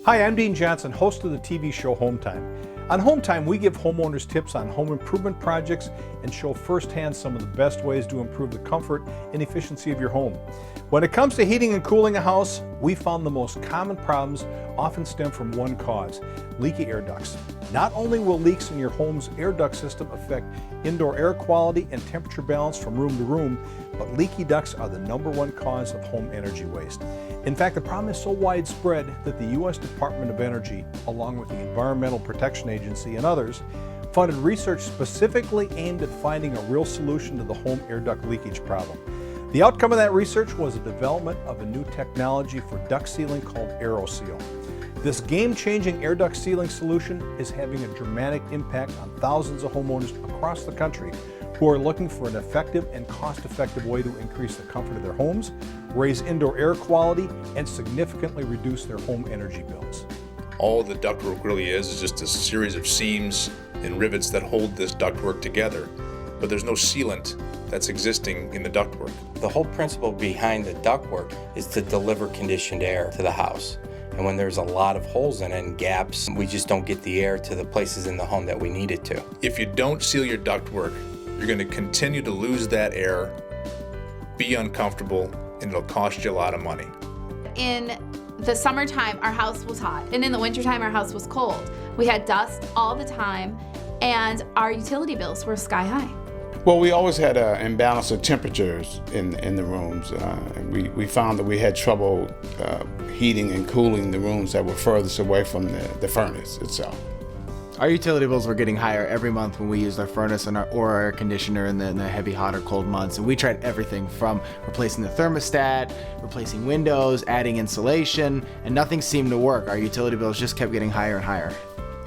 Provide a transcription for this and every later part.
Hi, I'm Dean Johnson, host of the TV show Hometime. On Hometime, we give homeowners tips on home improvement projects and show firsthand some of the best ways to improve the comfort and efficiency of your home. When it comes to heating and cooling a house, we found the most common problems often stem from one cause: leaky air ducts. Not only will leaks in your home's air duct system affect indoor air quality and temperature balance from room to room, but leaky ducts are the #1 cause of home energy waste. In fact, the problem is so widespread that the U.S. Department of Energy, along with the Environmental Protection Agency and others, funded research specifically aimed at finding a real solution to the home air duct leakage problem. The outcome of that research was the development of a new technology for duct sealing called Aeroseal. This game-changing air duct sealing solution is having a dramatic impact on thousands of homeowners across the country who are looking for an effective and cost-effective way to increase the comfort of their homes, raise indoor air quality, and significantly reduce their home energy bills. All the ductwork really is just a series of seams and rivets that hold this ductwork together, but there's no sealant that's existing in the ductwork. The whole principle behind the ductwork is to deliver conditioned air to the house. And when there's a lot of holes in it and gaps, we just don't get the air to the places in the home that we need it to. If you don't seal your ductwork, you're going to continue to lose that air, be uncomfortable, and it'll cost you a lot of money. In the summertime, our house was hot, and in the wintertime, our house was cold. We had dust all the time, and our utility bills were sky high. Well, we always had an imbalance of temperatures in the rooms. We found that we had trouble heating and cooling the rooms that were furthest away from the furnace itself. Our utility bills were getting higher every month when we used our furnace and our air conditioner in the heavy, hot or cold months. And we tried everything from replacing the thermostat, replacing windows, adding insulation, and nothing seemed to work. Our utility bills just kept getting higher and higher.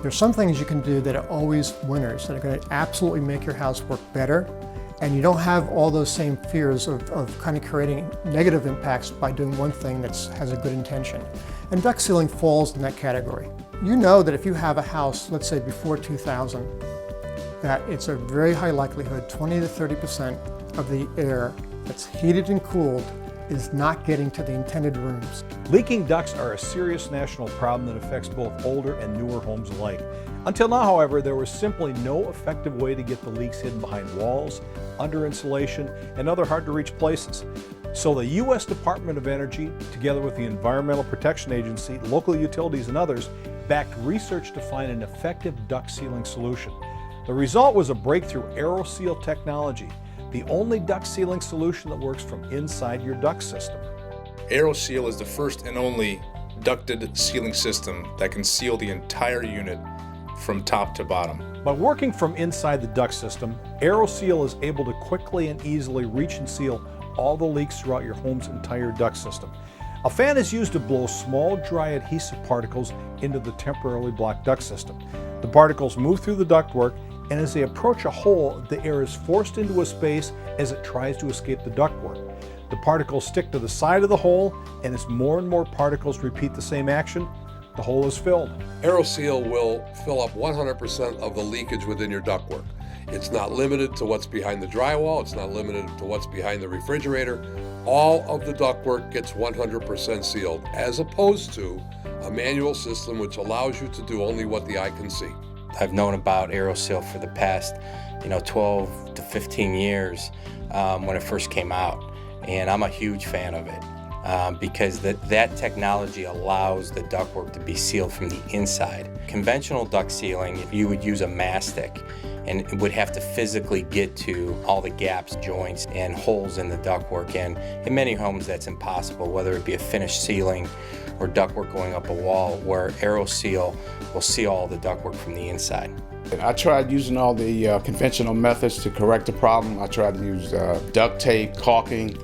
There's some things you can do that are always winners, that are going to absolutely make your house work better, and you don't have all those same fears of kind of creating negative impacts by doing one thing that has a good intention. And duct sealing falls in that category. You know that if you have a house, let's say before 2000, that it's a very high likelihood 20 to 30% of the air that's heated and cooled is not getting to the intended rooms. Leaking ducts are a serious national problem that affects both older and newer homes alike. Until now, however, there was simply no effective way to get the leaks hidden behind walls, under insulation, and other hard-to-reach places. So the U.S. Department of Energy, together with the Environmental Protection Agency, local utilities, and others, backed research to find an effective duct sealing solution. The result was a breakthrough Aeroseal technology, the only duct sealing solution that works from inside your duct system. Aeroseal is the first and only ducted sealing system that can seal the entire unit from top to bottom. By working from inside the duct system, Aeroseal is able to quickly and easily reach and seal all the leaks throughout your home's entire duct system. A fan is used to blow small, dry adhesive particles into the temporarily blocked duct system. The particles move through the ductwork, and as they approach a hole, the air is forced into a space as it tries to escape the ductwork. The particles stick to the side of the hole, and as more and more particles repeat the same action, the hole is filled. Aeroseal will fill up 100% of the leakage within your ductwork. It's not limited to what's behind the drywall. It's not limited to what's behind the refrigerator. All of the ductwork gets 100% sealed, as opposed to a manual system which allows you to do only what the eye can see. I've known about Aeroseal for the past 12 to 15 years when it first came out, and I'm a huge fan of it because that technology allows the ductwork to be sealed from the inside. Conventional duct sealing, you would use a mastic and it would have to physically get to all the gaps, joints, and holes in the ductwork, and in many homes that's impossible, whether it be a finished ceiling or ductwork going up a wall, where Aeroseal will seal all the ductwork from the inside. I tried using all the conventional methods to correct the problem. I tried to use duct tape, caulking,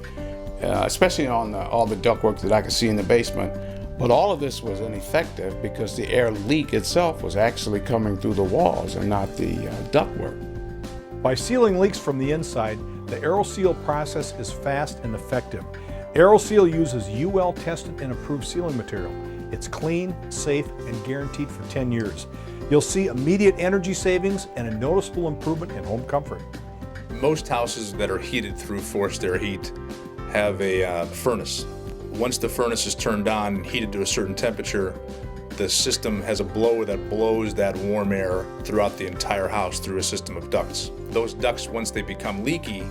especially on all the ductwork that I could see in the basement. But all of this was ineffective because the air leak itself was actually coming through the walls and not the ductwork. By sealing leaks from the inside, the Aeroseal process is fast and effective. Aeroseal uses UL tested and approved sealing material. It's clean, safe, and guaranteed for 10 years. You'll see immediate energy savings and a noticeable improvement in home comfort. Most houses that are heated through forced air heat have a furnace. Once the furnace is turned on and heated to a certain temperature, the system has a blower that blows that warm air throughout the entire house through a system of ducts. Those ducts, once they become leaky,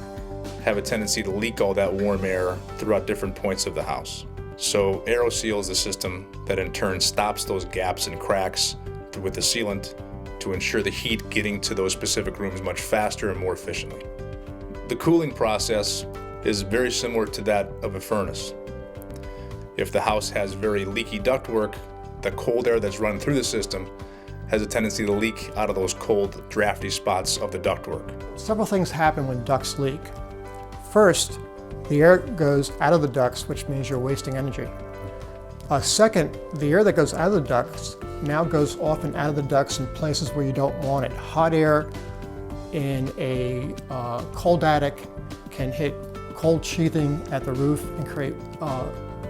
have a tendency to leak all that warm air throughout different points of the house. So Aeroseal is the system that in turn stops those gaps and cracks with the sealant to ensure the heat getting to those specific rooms much faster and more efficiently. The cooling process is very similar to that of a furnace. If the house has very leaky ductwork, the cold air that's run through the system has a tendency to leak out of those cold, drafty spots of the ductwork. Several things happen when ducts leak. First, the air goes out of the ducts, which means you're wasting energy. Second, the air that goes out of the ducts now goes off and out of the ducts in places where you don't want it. Hot air in a cold attic can hit cold sheathing at the roof and create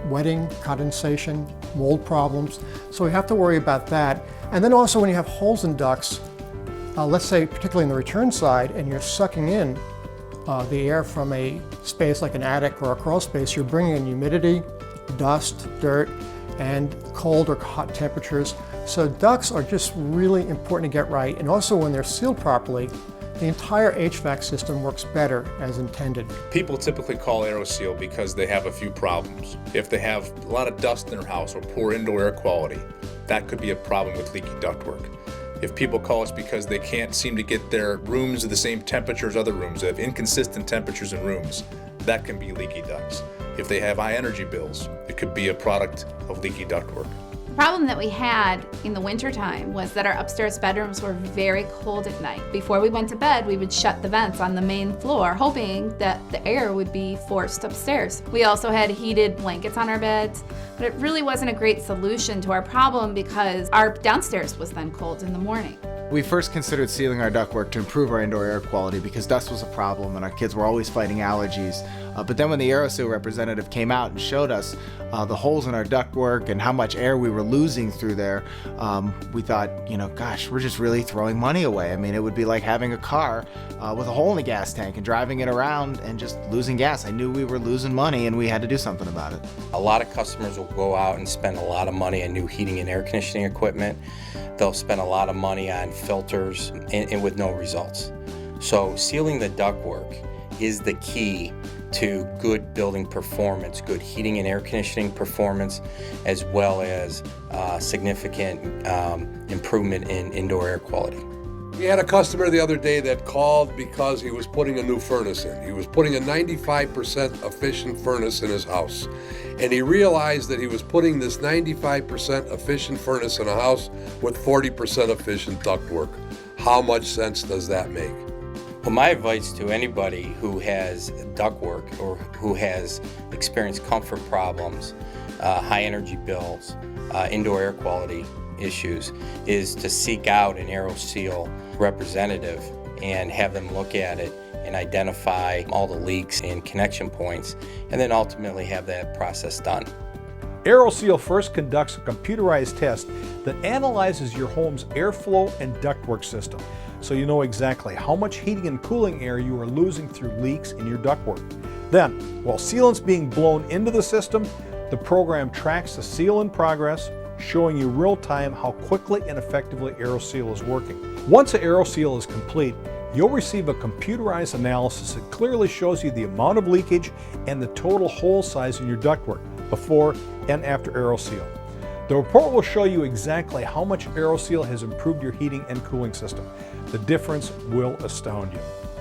wetting, condensation, mold problems. So we have to worry about that. And then also when you have holes in ducts, let's say particularly in the return side, and you're sucking in the air from a space like an attic or a crawl space, you're bringing in humidity, dust, dirt, and cold or hot temperatures. So ducts are just really important to get right. And also when they're sealed properly, the entire HVAC system works better as intended. People typically call Aeroseal because they have a few problems. If they have a lot of dust in their house or poor indoor air quality, that could be a problem with leaky ductwork. If people call us because they can't seem to get their rooms at the same temperature as other rooms, they have inconsistent temperatures in rooms, that can be leaky ducts. If they have high energy bills, it could be a product of leaky ductwork. The problem that we had in the wintertime was that our upstairs bedrooms were very cold at night. Before we went to bed, we would shut the vents on the main floor, hoping that the air would be forced upstairs. We also had heated blankets on our beds, but it really wasn't a great solution to our problem because our downstairs was then cold in the morning. We first considered sealing our ductwork to improve our indoor air quality because dust was a problem and our kids were always fighting allergies. But then when the Aeroseal representative came out and showed us the holes in our ductwork and how much air we were losing through there, we thought, gosh, we're just really throwing money away. I mean, it would be like having a car with a hole in the gas tank and driving it around and just losing gas. I knew we were losing money and we had to do something about it. A lot of customers will go out and spend a lot of money on new heating and air conditioning equipment. They'll spend a lot of money on filters and with no results. So sealing the ductwork is the key to good building performance, good heating and air conditioning performance, as well as significant improvement in indoor air quality. We had a customer the other day that called because he was putting a new furnace in. He was putting a 95% efficient furnace in his house. And he realized that he was putting this 95% efficient furnace in a house with 40% efficient ductwork. How much sense does that make? Well, my advice to anybody who has ductwork or who has experienced comfort problems, high energy bills, indoor air quality issues, is to seek out an Aeroseal representative and have them look at it and identify all the leaks and connection points, and then ultimately have that process done. Aeroseal first conducts a computerized test that analyzes your home's airflow and ductwork system, so you know exactly how much heating and cooling air you are losing through leaks in your ductwork. Then, while sealant's being blown into the system, the program tracks the seal in progress, showing you real-time how quickly and effectively Aeroseal is working. Once an Aeroseal is complete, you'll receive a computerized analysis that clearly shows you the amount of leakage and the total hole size in your ductwork before and after Aeroseal. The report will show you exactly how much Aeroseal has improved your heating and cooling system. The difference will astound you.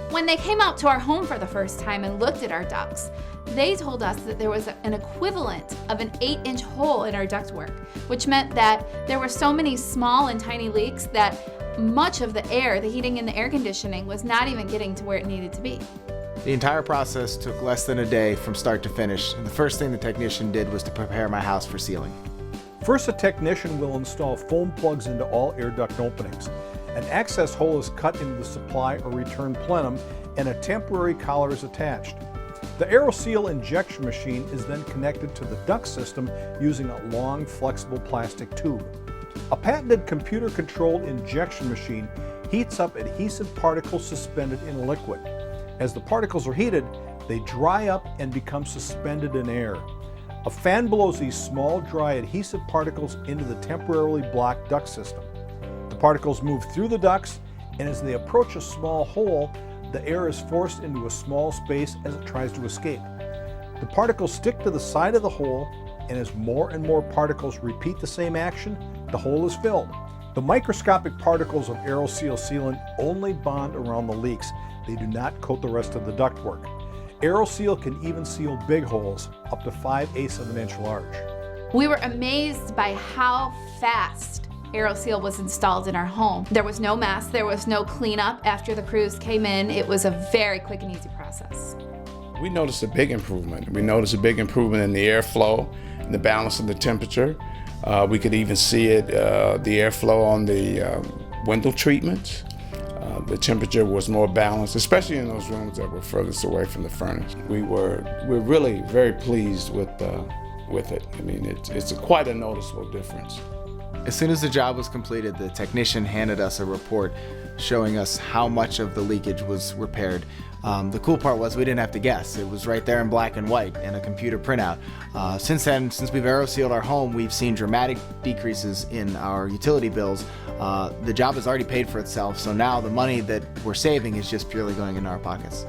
When they came out to our home for the first time and looked at our ducts, they told us that there was an equivalent of an 8-inch hole in our ductwork, which meant that there were so many small and tiny leaks that much of the air, the heating and the air conditioning, was not even getting to where it needed to be. The entire process took less than a day from start to finish, and the first thing the technician did was to prepare my house for sealing. First, a technician will install foam plugs into all air duct openings. An access hole is cut into the supply or return plenum, and a temporary collar is attached. The Aeroseal injection machine is then connected to the duct system using a long, flexible plastic tube. A patented computer-controlled injection machine heats up adhesive particles suspended in a liquid. As the particles are heated, they dry up and become suspended in air. A fan blows these small, dry, adhesive particles into the temporarily blocked duct system. The particles move through the ducts, and as they approach a small hole, the air is forced into a small space as it tries to escape. The particles stick to the side of the hole, and as more and more particles repeat the same action, the hole is filled. The microscopic particles of Aeroseal sealant only bond around the leaks. They do not coat the rest of the ductwork. Aeroseal can even seal big holes, up to 5/8 of an inch large. We were amazed by how fast Aeroseal was installed in our home. There was no mess, there was no cleanup after the crews came in. It was a very quick and easy process. We noticed a big improvement. We noticed a big improvement in the airflow and the balance of the temperature. We could even see it, the airflow on the window treatments. The temperature was more balanced, especially in those rooms that were furthest away from the furnace. We're really very pleased with it. I mean, it's quite a noticeable difference. As soon as the job was completed, the technician handed us a report showing us how much of the leakage was repaired. The cool part was we didn't have to guess. It was right there in black and white in a computer printout. Since then, since we've aerosealed our home, we've seen dramatic decreases in our utility bills. The job has already paid for itself, so now the money that we're saving is just purely going into our pockets.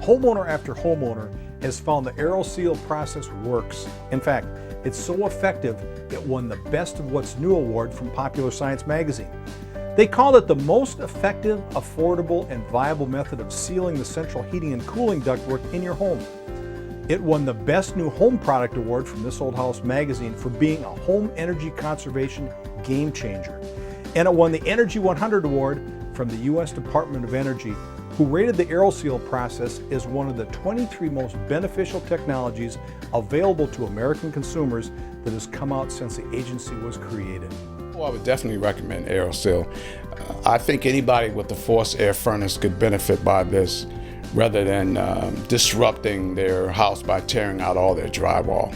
Homeowner after homeowner has found the Aeroseal process works. In fact, it's so effective it won the Best of What's New award from Popular Science magazine. They called it the most effective, affordable, and viable method of sealing the central heating and cooling ductwork in your home. It won the Best New Home Product award from This Old House magazine for being a home energy conservation game changer. And it won the Energy 100 award from the U.S. Department of Energy, who rated the Aeroseal process as one of the 23 most beneficial technologies available to American consumers that has come out since the agency was created. Well, I would definitely recommend Aeroseal. I think anybody with a forced air furnace could benefit by this rather than disrupting their house by tearing out all their drywall.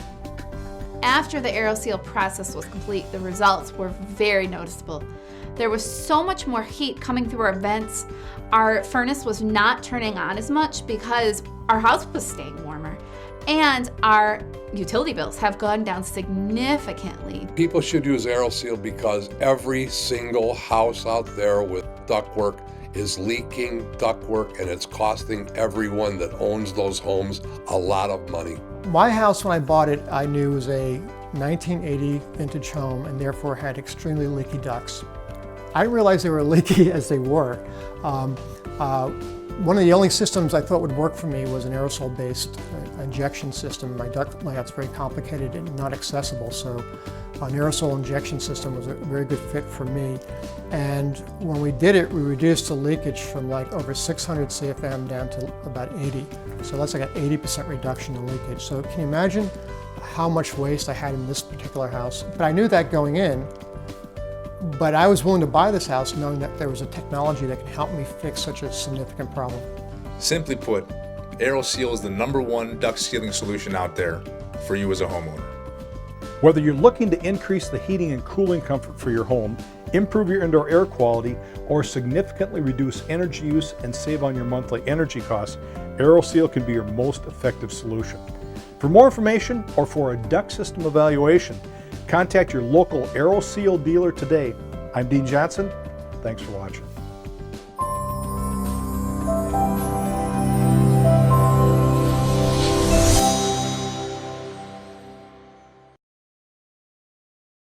After the Aeroseal process was complete, the results were very noticeable. There was so much more heat coming through our vents. Our furnace was not turning on as much because our house was staying warmer. And our utility bills have gone down significantly. People should use Aeroseal because every single house out there with ductwork is leaking ductwork, and it's costing everyone that owns those homes a lot of money. My house, when I bought it, I knew was a 1980 vintage home and therefore had extremely leaky ducts. I didn't realize they were leaky as they were. One of the only systems I thought would work for me was an aerosol-based injection system. My duct layout's very complicated and not accessible, so an aerosol injection system was a very good fit for me. And when we did it, we reduced the leakage from like over 600 CFM down to about 80. So that's like an 80% reduction in leakage. So can you imagine how much waste I had in this particular house? But I knew that going in. But I was willing to buy this house knowing that there was a technology that could help me fix such a significant problem. Simply put, Aeroseal is the #1 duct sealing solution out there for you as a homeowner. Whether you're looking to increase the heating and cooling comfort for your home, improve your indoor air quality, or significantly reduce energy use and save on your monthly energy costs, Aeroseal can be your most effective solution. For more information or for a duct system evaluation, contact your local Aeroseal dealer today. I'm Dean Johnson. Thanks for watching.